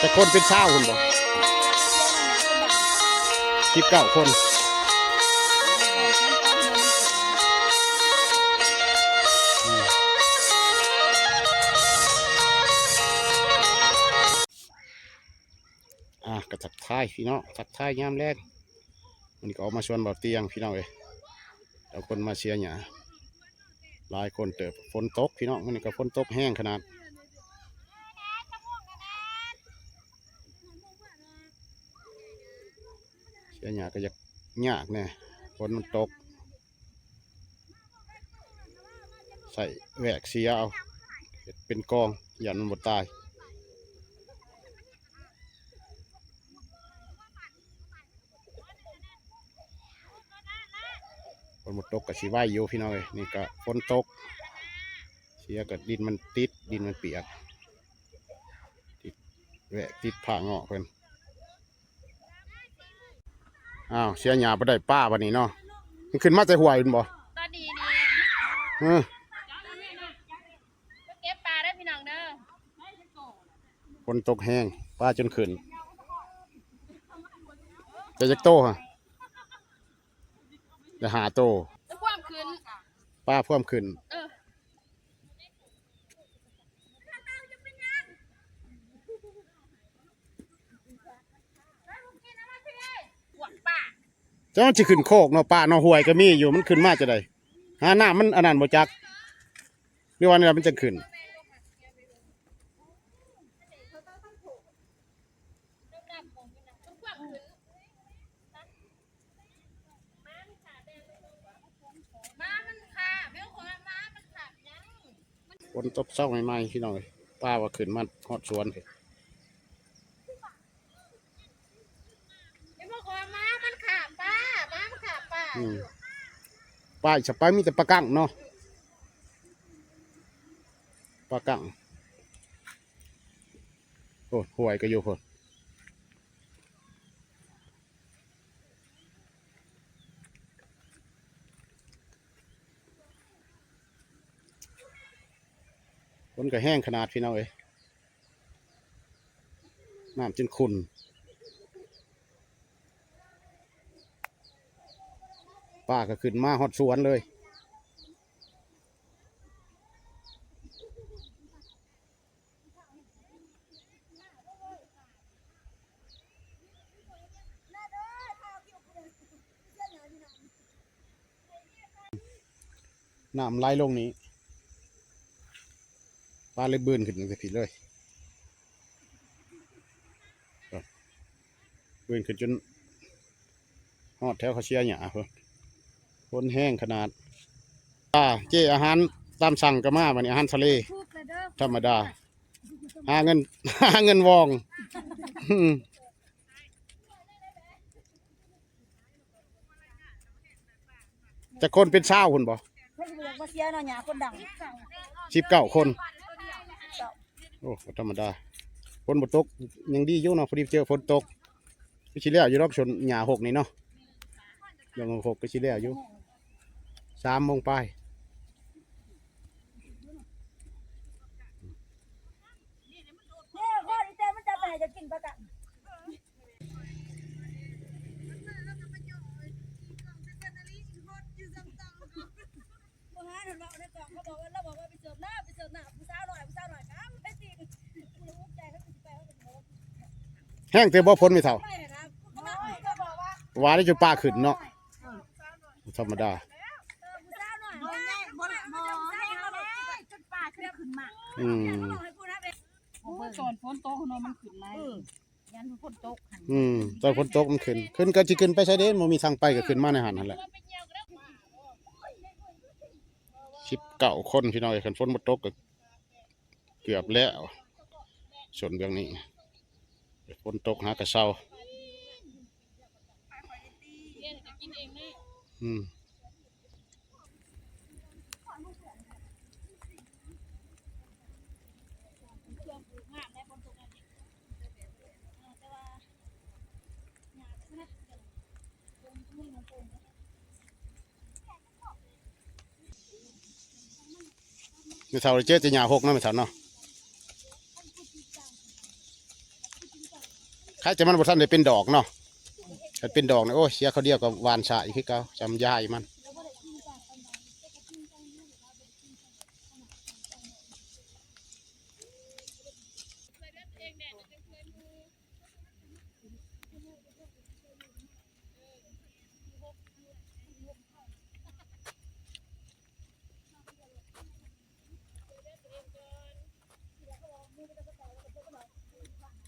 จะคนเป็นเช้าคุณบอก19 คนกระจักท้ายพี่น้องจักท้ายยามแรกมันก็ออกมาชวนบ่าวเตียงพี่น้องแล้วคนมาเชียร์หยาหลายคนเติบฝนตกพี่น้องมันก็ฝนตกแห้งขนาดเชียร์หยาก็ยากแน่ฝนมันตกใส่แหวกเสียเอาเป็นกองยันมันหมดตายฝนหมดตกกับสีไหวอยู่พี่น้องนี่ก็ฝนตกเสียกับดินมันติดดินมันเปียกติดแหวกติดผ่าเงาะเพิ่นเสียหยาไปได้ป้าวันนี้เนาะมันขึ้นมาใจห่วยคุณบ่ตอนนี้เก็บปลาได้พี่น้องเด้อฝนตกแห้งป้าจนขึ้นจะยักโตฮะจะหาโตความขึ้นป้าเพิ่มขึ้นเจ้าจะขึ้นโคกเนาะป้าเนาะห่วยก็มีอยู่มันขึ้นมาจะได้หน้ามันอันนั้นบ่จักหรือว่านี่มันจะขึ้นฝนตกเศร้าใหม่ๆพี่น้องป้าว่าขึ้นมาฮอดสวนป้าจะไปมีแต่ปลากั้งเนาะปลากั้งโอ้ห่วยก็อยู่คนฝนก็แห้งขนาดพี่น้องน้ำจนขุ่นป้าก็ขึ้นมาฮอดสวนเลยน้ำไหลลงนี้ป้าเลยเบื่อขึ้นจะผิดเลยเบื่อขึ้นจนฮอดแถวเขาเชียร์หยาฝนแห้งขนาดเจ้อาหารตามสั่งก็มาวันนี้อาหารทะเลธรรมดาหาเงินวองจะคนเป็นเช้าคุณบ่19 คนโอ้ธรรมดาฝนบ่ตกยังดีอยู่เนาะพอดีเจอฝนตกก็ชิเล่อยู่รอบชนหญ้าหกนี่เนาะยังหกก็ชิเล่อยู่3 โมงไปแห้งเตะบ่พ้นไม่เท่าว่าได้จะป้าขึ้นเนาะธรรมดาตอนฝนตกมันขึ้นไหมยันฝนตกตอนฝนตกมันขึ้นก็จะขึ้นไปใช้เด่นมันมีทางไปก็ขึ้นมาในหันนั่นแหละ19 คนพี่น้อยขันฝนบ่ตกก็เกือบแล้วส่วนเบื้องนี้ฝนตกหากระเซาไม่เท่าเจ๊จะหญ้าหกนะไม่เท่าเนาะ ใครจะมันบ่ทันได้เป็นดอกเนาะถ้าเป็นดอกนะโอ้เสียเขาเดียวกับหวานสายคือเก่าจำยายมัน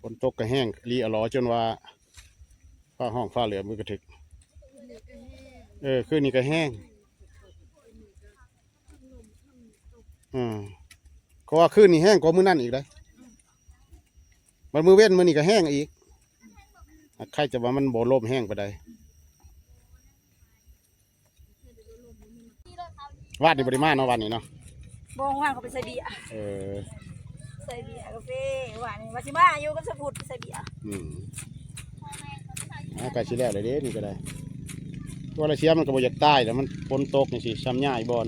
ฝนตกก็แห้งรีอลอจนว่าฟ้าห้องฟ้าเหลือมือกระถึกคืนนี้ก็แห้งเพราะว่าคืนนี้แห้งกว่ามื้อนั่นอีกเลยมันมือเว้นมื้อนี้ก็แห้งอีกใครจะว่ามันบ่ลมแห้งไปได้วาดนี่บริมาเนาะวันนี้เนาะ บองว่างเขาไปใส่เบียร์ ใส่เบียร์กาแฟว่านี่ว่าสิมาอยู่กับสมุดใส่เบียร์ไก่ชีแล้วเลยเด้นี่ก็ได้ตัวละเชียมันก็บ่อยากตายแต่มันฝนตกนี่สิซ้ำย่ายบอล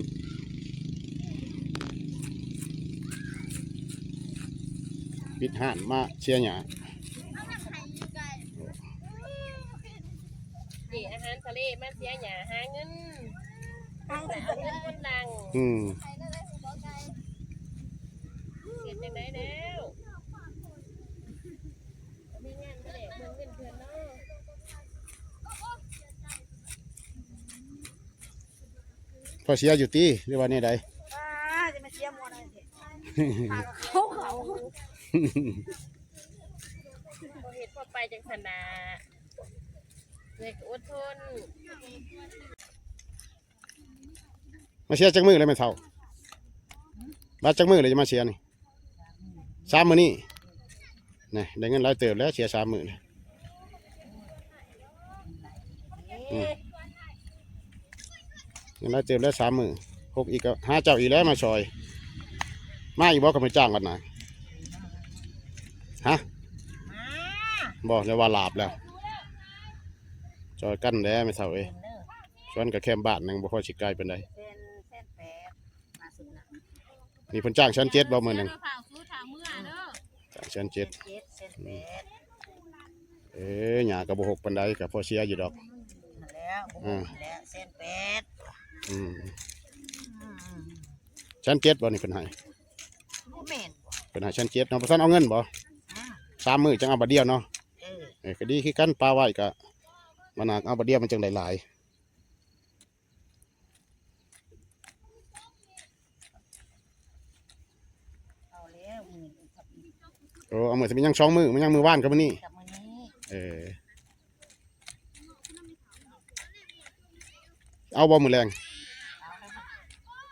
ปิดห่านมาเชียหยาอาหารทะเลมาเสียหยาหาเงินเอาเงินคนดังเก็บจังไดแล้วมีงานเด็กเงินเพื่อนเนาะพอเชียอยู่ตีหรือว่านี่ใดจะมาเชียร์มัวอะไรเขาเหตุพอไปจังสนาเด็กอดทนมาเชียจักมือเลยไม่เท่ามาจักมือเลยจะมาเชียนี่3 มื้อนี่นี่ได้เงินหลายเติบแล้วเชีย3 มื้อเลยเงินหลายเติบแล้ว3 มื้อ6อีกก็หาเจ้าอีกแล้วมาซอยมาอีกบ่ก็ไม่จ้างกันนะฮะบอกเลยว่าลาบแล้วจอยกันแล้วไม่เท่าชวนกับแคมบ้านนึงบ่พอสิไกลปานใดนี่เพิ่นจ้างชั้น7บ่มื้อนึงจ้างชั้น7หญ้าก็บ่หกปานใดก็พอเสียอยู่ดอกแล้วแล้วเส้นเป็ดชั้น7บ่นี่เพิ่นให้เพิ่นให้ชั้น7เนาะบ่ทันเอาเงินบ่3 มื้อจังเอาบัดเดียวเนาะก็ดีคือกันปลาไว้ก็มันเอาบัดเดียวมันจังได้หลายเอาเหมือนจะมียัง2 มื้อมันยังมือว่านกับมันนี่เอาบ่มือแรง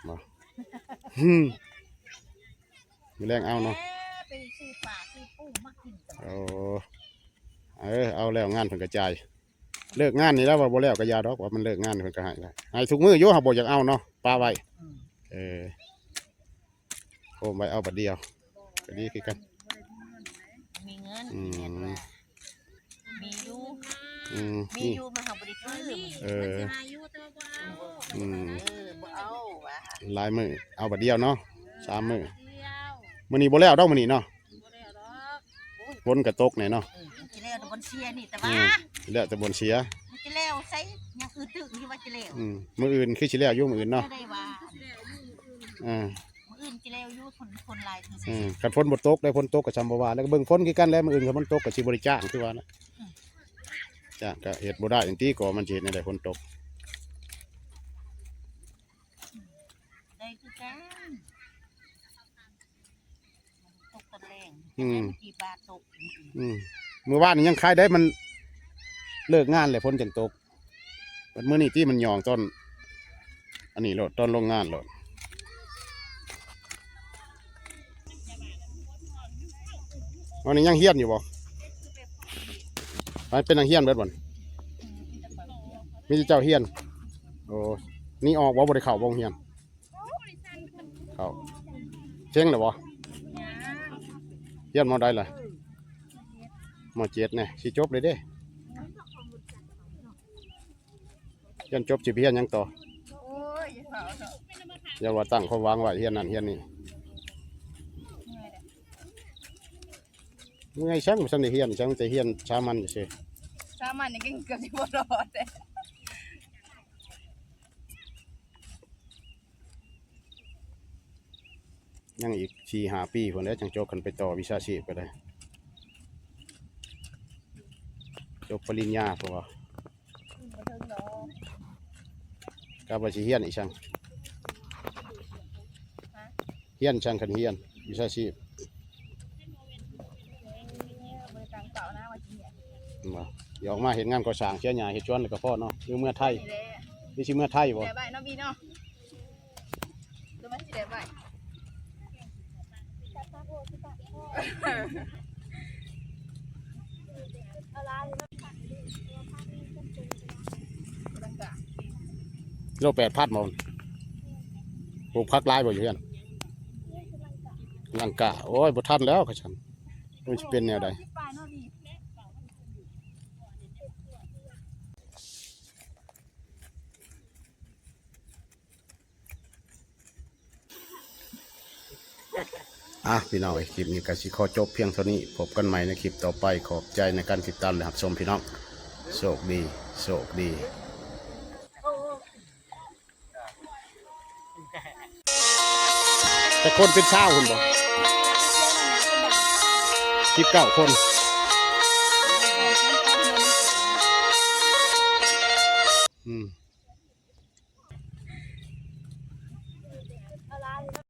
มามือแรงเอาเนาะเอาแล้วงานเพิ่นกระจายเลิกงานนี่แล้วว่าบ่แล้วก็ยาดอกว่ามันเลิกงานเพิ่นก็ให้ทุกมื้ออยู่เฮาบ่อยากเอาเนาะปลาไว้โอ้ไปเอาบัดเดียวก็ดีคือกันมีเงินมีอยู่มาหาบริษัทมาอยู่ตัวเอาหลายมื้อเอาบัดเดียวเนาะ3 มื้อมื้อนี้บ่แล้วดอกมื้อนี้เนาะฝนก็ตกแน่เนาะจะแล้วแต่บนเชียนี่แต่ว่าแล้วแต่บนเชียจะแล้วใส่ยังอื่นตึกที่ว่าจะแล้วมื้ออื่นคือสิแล้วอยู่มื้ออื่นเนาะได้ว่ามื้ออื่นจะแล้วอยู่คนหลายคันฝนบ่ตกได้ฝนตกก็จำบ่ว่าแล้วก็เบิ่งฝนคือกันแล้วมื้ออื่นคันฝนตกก็สิบ่ได้จ้างคือว่านะจ้างก็เฮ็ดบ่ได้จังซี่ก็มันสิเฮ็ดได้ฝนตกได้คือกันตกตะแรงกี่บาทตกมื้อวานนี่ยังขายได้มันเลิกงานเลยฝนจังตกมื้อนี้ที่มันยองต้นอันนี้โลดต้นโรงงานโลดวันนี้ยังเฮี้ยนอยู่บ่เป็นยังเฮี้ยนเบิดบ่มีเจ้าเฮี้ยนโอ้นี่ออกบ่ได้เข้าบ่เฮี้ยนเข้าเจ๊งหรือบ่เฮี้ยนมาได้เลยม.7เนี่ยสิจบเลยเด้ยันจบสิเฮียนยังต่ออย่าว่าตั้งเขาวางไว้เฮียนนั่นเฮียนนี่ มึงไงช่างมันได้เฮียนช่างมันจะเฮียนชามันอยู่เฉย สามันนี่ก็เกือบสิบ่รอดเลย ยังอีก4-5 ปีคนแล้วจังจบกันไปต่อวิชาชีพก็ได้จบปริญญาเพราะว่า บ่ถึงดอก กับว่าสิเฮียนอีกช่างเฮียนช่างคันเฮียนวิชาชีพ บริการเก่านะว่าสิเนี่ย มาเดี๋ยวออกมาเห็นงานก่อสร้างเชียร์หญ้าเฮ็ดชวนแล้วก็พอเนาะหรือเมื่อไทย นี่แหละ นี่สิเมื่อไทยบ่ ได้ใบเนาะบีเนาะดูมันสิได้ใบบริการ โล8,000บ่ปลูกผักหลายบ่อยู่เฮือนลังกะโอ้ยบ่ทันแล้วเขาฉันมันสิเป็นแนวใด สิบปลายเนาะบี พี่น้องคลิปนี้ก็สิขอจบเพียงเท่านี้พบกันใหม่ในคลิปต่อไปขอบใจในการติดตามและรับชมพี่น้องโชคดีโชคดีแต่คนเป็นชาวคุณบ่19 คนอืม